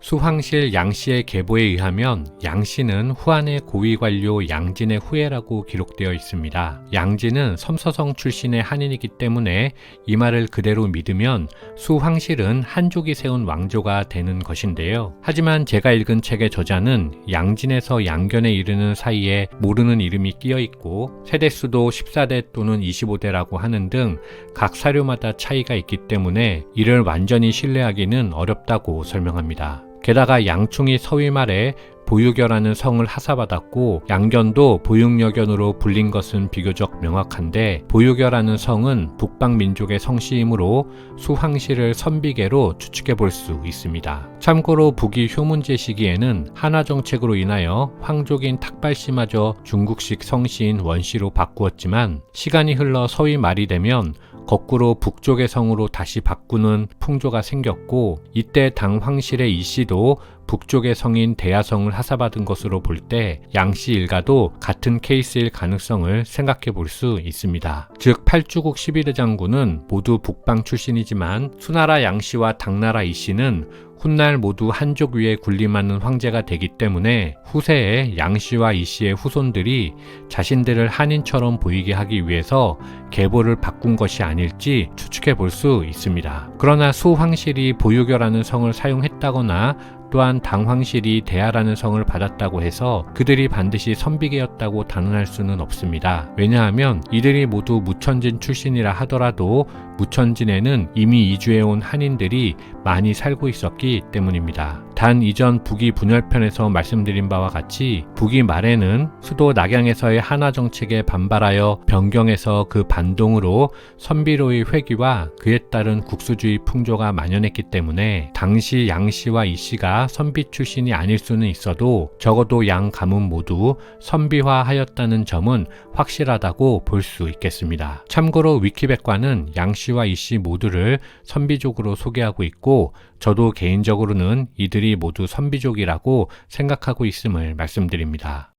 수황실 양씨의 계보에 의하면 양씨는 후한의 고위관료 양진의 후예라고 기록되어 있습니다. 양진은 섬서성 출신의 한인이기 때문에 이 말을 그대로 믿으면 수황실은 한족이 세운 왕조가 되는 것인데요. 하지만 제가 읽은 책의 저자는 양진에서 양견에 이르는 사이에 모르는 이름이 끼어 있고 세대수도 14대 또는 25대라고 하는 등 각 사료마다 차이가 있기 때문에 이를 완전히 신뢰하기는 어렵다고 설명합니다. 게다가 양충이 서위 말에 보유결라는 성을 하사받았고 양견도 보육여견으로 불린 것은 비교적 명확한데 보유결라는 성은 북방민족의 성씨이므로 수황실을 선비계로 추측해 볼 수 있습니다. 참고로 북이 효문제 시기에는 한화정책으로 인하여 황족인 탁발씨마저 중국식 성씨인 원씨로 바꾸었지만 시간이 흘러 서위 말이 되면 거꾸로 북쪽의 성으로 다시 바꾸는 풍조가 생겼고 이때 당 황실의 이씨도 북쪽의 성인 대야성을 하사받은 것으로 볼 때 양씨 일가도 같은 케이스일 가능성을 생각해 볼 수 있습니다. 즉 팔주국 11대 장군은 모두 북방 출신이지만 수나라 양씨와 당나라 이씨는 훗날 모두 한족 위에 군림하는 황제가 되기 때문에 후세에 양씨와 이씨의 후손들이 자신들을 한인처럼 보이게 하기 위해서 계보를 바꾼 것이 아닐지 추측해 볼 수 있습니다. 그러나 수황실이 보유결라는 성을 사용했다거나 또한 당황실이 대야라는 성을 받았다고 해서 그들이 반드시 선비계였다고 단언할 수는 없습니다. 왜냐하면 이들이 모두 무천진 출신이라 하더라도 무천진에는 이미 이주해온 한인들이 많이 살고 있었기 때문입니다. 단 이전 북이 분열편에서 말씀드린 바와 같이 북이 말에는 수도 낙양에서의 한화정책에 반발하여 변경해서 그 반동으로 선비로의 회귀와 그에 따른 국수주의 풍조가 만연했기 때문에 당시 양씨와 이씨가 선비 출신이 아닐 수는 있어도 적어도 양 가문 모두 선비화하였다는 점은 확실하다고 볼 수 있겠습니다. 참고로 위키백과는 양씨와 이씨 모두를 선비족으로 소개하고 있고 저도 개인적으로는 이들이 모두 선비족이라고 생각하고 있음을 말씀드립니다.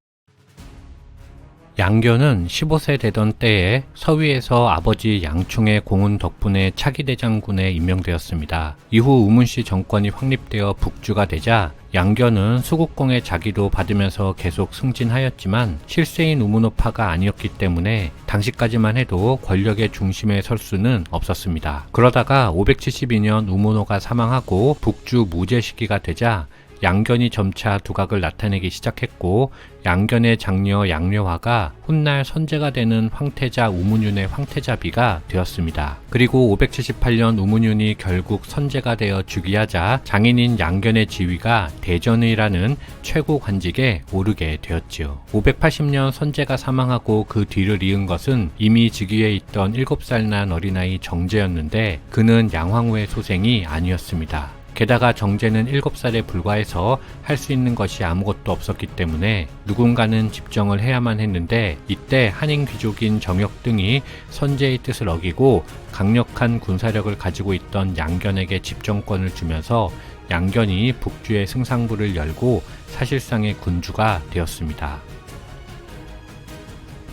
양견은 15세 되던 때에 서위에서 아버지 양충의 공훈 덕분에 차기대장군에 임명되었습니다. 이후 우문씨 정권이 확립되어 북주가 되자 양견은 수국공의 자기도 받으면서 계속 승진하였지만 실세인 우문호파가 아니었기 때문에 당시까지만 해도 권력의 중심에 설 수는 없었습니다. 그러다가 572년 우문호가 사망하고 북주 무제 시기가 되자 양견이 점차 두각을 나타내기 시작했고 양견의 장녀 양려화가 훗날 선제가 되는 황태자 우문윤의 황태자비가 되었습니다. 그리고 578년 우문윤이 결국 선제가 되어 즉위하자 장인인 양견의 지위가 대전의라는 최고 관직에 오르게 되었지요. 580년 선제가 사망하고 그 뒤를 이은 것은 이미 즉위에 있던 7살 난 어린아이 정제였는데 그는 양황후의 소생이 아니었습니다. 게다가 정제는 7살에 불과해서 할 수 있는 것이 아무것도 없었기 때문에 누군가는 집정을 해야만 했는데 이때 한인 귀족인 정역 등이 선제의 뜻을 어기고 강력한 군사력을 가지고 있던 양견에게 집정권을 주면서 양견이 북주의 승상부를 열고 사실상의 군주가 되었습니다.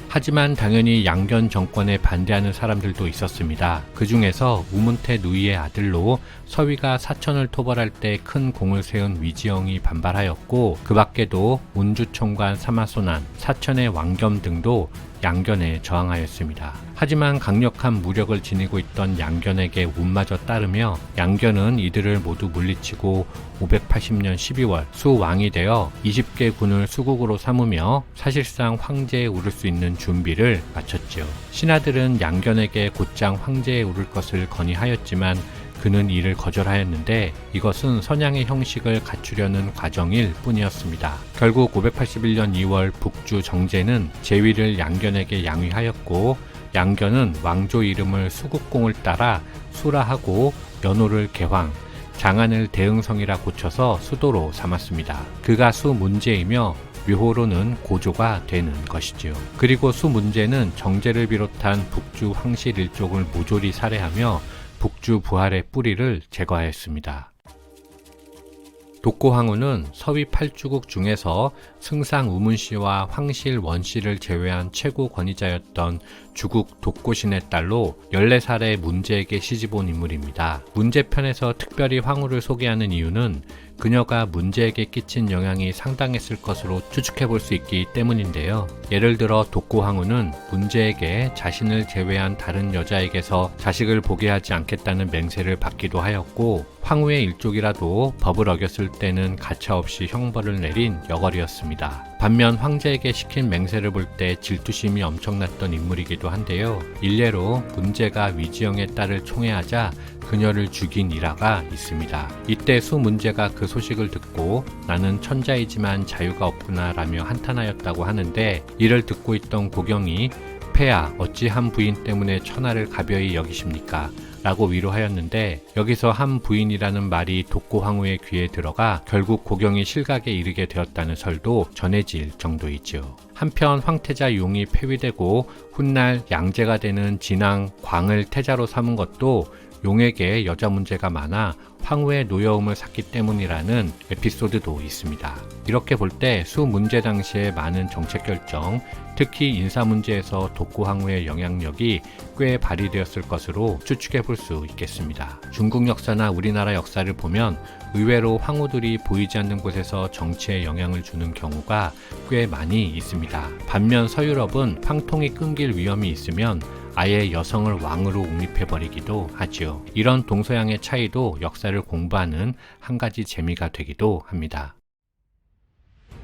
하지만 당연히 양견 정권에 반대하는 사람들도 있었습니다. 그 중에서 우문태 누이의 아들로 서위가 사천을 토벌할 때 큰 공을 세운 위지영이 반발하였고 그 밖에도 운주총관 사마소난, 사천의 왕겸 등도 양견에 저항하였습니다. 하지만 강력한 무력을 지니고 있던 양견에게 운마저 따르며 양견은 이들을 모두 물리치고 580년 12월 수왕이 되어 20개 군을 수국으로 삼으며 사실상 황제에 오를 수 있는 준비를 마쳤지요. 신하들은 양견에게 곧장 황제에 오를 것을 건의하였지만 그는 이를 거절하였는데 이것은 선양의 형식을 갖추려는 과정일 뿐이었습니다. 결국 581년 2월 북주 정제는 제위를 양견에게 양위하였고 양견은 왕조 이름을 수국공을 따라 수라하고 연호를 개황, 장안을 대흥성이라 고쳐서 수도로 삼았습니다. 그가 수문제이며 묘호로는 고조가 되는 것이지요. 그리고 수문제는 정제를 비롯한 북주 황실 일족을 모조리 살해하며 북주 부활의 뿌리를 제거하였습니다. 독고황후는 서위 8주국 중에서 승상 우문씨와 황실 원씨를 제외한 최고 권위자였던 주국 독고신의 딸로 14살의 문제에게 시집온 인물입니다. 문제편에서 특별히 황후를 소개하는 이유는 그녀가 문제에게 끼친 영향이 상당했을 것으로 추측해 볼 수 있기 때문인데요. 예를 들어 독고황후는 문제에게 자신을 제외한 다른 여자에게서 자식을 보게 하지 않겠다는 맹세를 받기도 하였고, 황후의 일족이라도 법을 어겼을 때는 가차없이 형벌을 내린 여걸이었습니다. 반면 황제에게 시킨 맹세를 볼 때 질투심이 엄청났던 인물이기도 한데요. 일례로 문제가 위지영의 딸을 총애하자 그녀를 죽인 일화가 있습니다. 이때 수문제가 그 소식을 듣고 나는 천자이지만 자유가 없구나 라며 한탄하였다고 하는데, 이를 듣고 있던 고경이 폐하 어찌 한 부인 때문에 천하를 가벼이 여기십니까? 라고 위로하였는데, 여기서 한 부인이라는 말이 독고황후의 귀에 들어가 결국 고경이 실각에 이르게 되었다는 설도 전해질 정도이죠. 한편 황태자 용이 폐위되고 훗날 양제가 되는 진왕 광을 태자로 삼은 것도 용에게 여자 문제가 많아 황후의 노여움을 샀기 때문이라는 에피소드도 있습니다. 이렇게 볼 때 수문제 당시의 많은 정책 결정, 특히 인사 문제에서 독고황후의 영향력이 꽤 발휘되었을 것으로 추측해 볼 수 있겠습니다. 중국 역사나 우리나라 역사를 보면 의외로 황후들이 보이지 않는 곳에서 정치에 영향을 주는 경우가 꽤 많이 있습니다. 반면 서유럽은 황통이 끊길 위험이 있으면 아예 여성을 왕으로 옹립해버리기도 하지요. 이런 동서양의 차이도 역사를 공부하는 한 가지 재미가 되기도 합니다.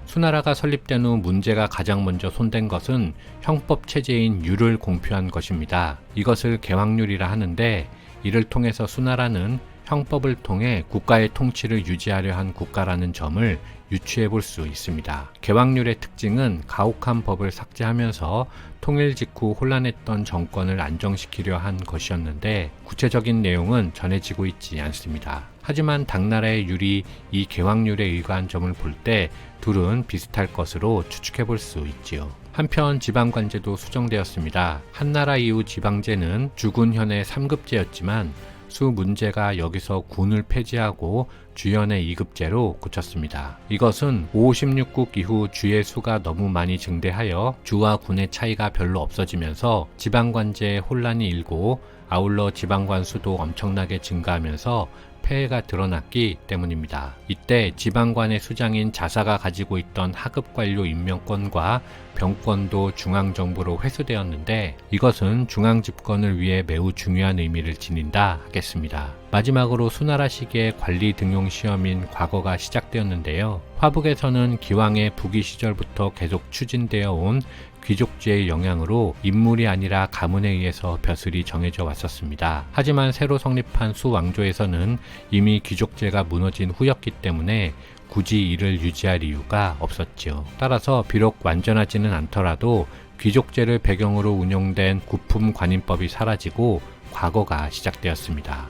수나라가 설립된 후 문제가 가장 먼저 손댄 것은 형법 체제인 율을 공표한 것입니다. 이것을 개왕률이라 하는데, 이를 통해서 수나라는 형법을 통해 국가의 통치를 유지하려 한 국가라는 점을 유추해 볼 수 있습니다. 개왕률의 특징은 가혹한 법을 삭제하면서 통일 직후 혼란했던 정권을 안정시키려 한 것이었는데, 구체적인 내용은 전해지고 있지 않습니다. 하지만 당나라의 율이 이 개왕률에 의거한 점을 볼 때 둘은 비슷할 것으로 추측해 볼 수 있지요. 한편 지방관제도 수정되었습니다. 한나라 이후 지방제는 주군현의 3급제였지만 수문제가 여기서 군을 폐지하고 주현의 2급제로 고쳤습니다. 이것은 516국 이후 주의 수가 너무 많이 증대하여 주와 군의 차이가 별로 없어지면서 지방관제에 혼란이 일고, 아울러 지방관 수도 엄청나게 증가하면서 폐해가 드러났기 때문입니다. 이때 지방관의 수장인 자사가 가지고 있던 하급 관료 임명권과 병권도 중앙정부로 회수되었는데, 이것은 중앙집권을 위해 매우 중요한 의미를 지닌다 하겠습니다. 마지막으로 수나라 시기의 관리 등용 시험인 과거가 시작되었는데요. 화북에서는 기왕의 부귀 시절부터 계속 추진되어 온 귀족제의 영향으로 인물이 아니라 가문에 의해서 벼슬이 정해져 왔었습니다. 하지만 새로 성립한 수왕조에서는 이미 귀족제가 무너진 후였기 때문에 굳이 이를 유지할 이유가 없었죠. 따라서 비록 완전하지는 않더라도 귀족제를 배경으로 운영된 구품관인법이 사라지고 과거가 시작되었습니다.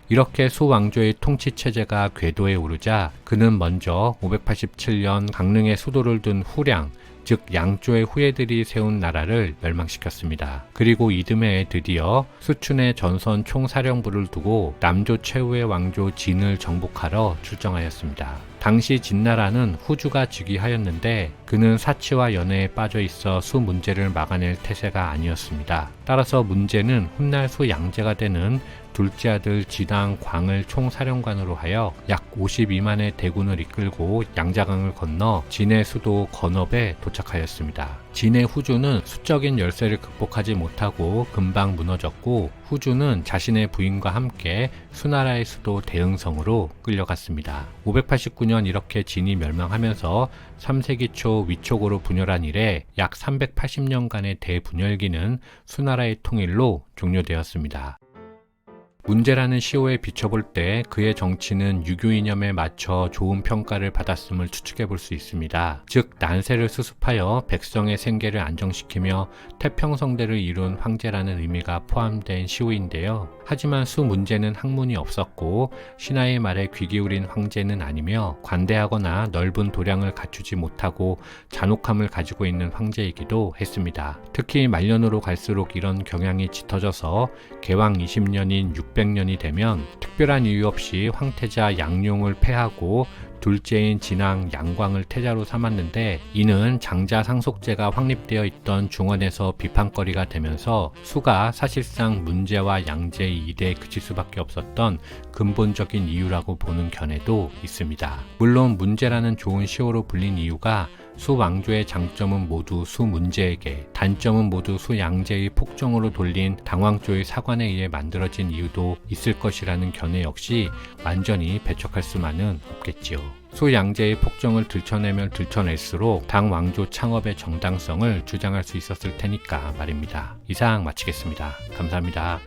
이렇게 수왕조의 통치체제가 궤도에 오르자 그는 먼저 587년 강릉에 수도를 둔 후량, 즉 양조의 후예들이 세운 나라를 멸망시켰습니다. 그리고 이듬해 드디어 수춘의 전선 총사령부를 두고 남조 최후의 왕조 진을 정복하러 출정하였습니다. 당시 진나라는 후주가 즉위하였는데 그는 사치와 연애에 빠져 있어 수 문제를 막아낼 태세가 아니었습니다. 따라서 문제는 훗날 수 양제가 되는 둘째 아들 진왕 광을 총사령관으로 하여 약 52만의 대군을 이끌고 양자강을 건너 진의 수도 건업에 도착하였습니다. 진의 후주는 수적인 열세를 극복하지 못하고 금방 무너졌고, 후주는 자신의 부인과 함께 수나라의 수도 대흥성으로 끌려갔습니다. 589년 이렇게 진이 멸망하면서 3세기 초 위촉으로 분열한 이래 약 380년간의 대분열기는 수나라의 통일로 종료되었습니다. 문제라는 시호에 비춰볼 때 그의 정치는 유교 이념에 맞춰 좋은 평가를 받았음을 추측해 볼 수 있습니다. 즉 난세를 수습하여 백성의 생계를 안정시키며 태평성대를 이룬 황제라는 의미가 포함된 시호인데요. 하지만 수 문제는 학문이 없었고 신하의 말에 귀 기울인 황제는 아니며 관대하거나 넓은 도량을 갖추지 못하고 잔혹함을 가지고 있는 황제이기도 했습니다. 특히 말년으로 갈수록 이런 경향이 짙어져서 개왕 20년인 600년이 되면 특별한 이유 없이 황태자 양룡을 폐하고 둘째인 진왕 양광을 태자로 삼았는데 이는 장자 상속제가 확립되어 있던 중원에서 비판거리가 되면서 수가 사실상 문제와 양제의 이대에 그칠 수밖에 없었던 근본적인 이유라고 보는 견해도 있습니다. 물론 문제라는 좋은 시호로 불린 이유가 수 왕조의 장점은 모두 수 문제에게, 단점은 모두 수 양제의 폭정으로 돌린 당왕조의 사관에 의해 만들어진 이유도 있을 것이라는 견해 역시 완전히 배척할 수만은 없겠지요. 수 양제의 폭정을 들춰내면 들춰낼수록 당 왕조 창업의 정당성을 주장할 수 있었을 테니까 말입니다. 이상 마치겠습니다. 감사합니다.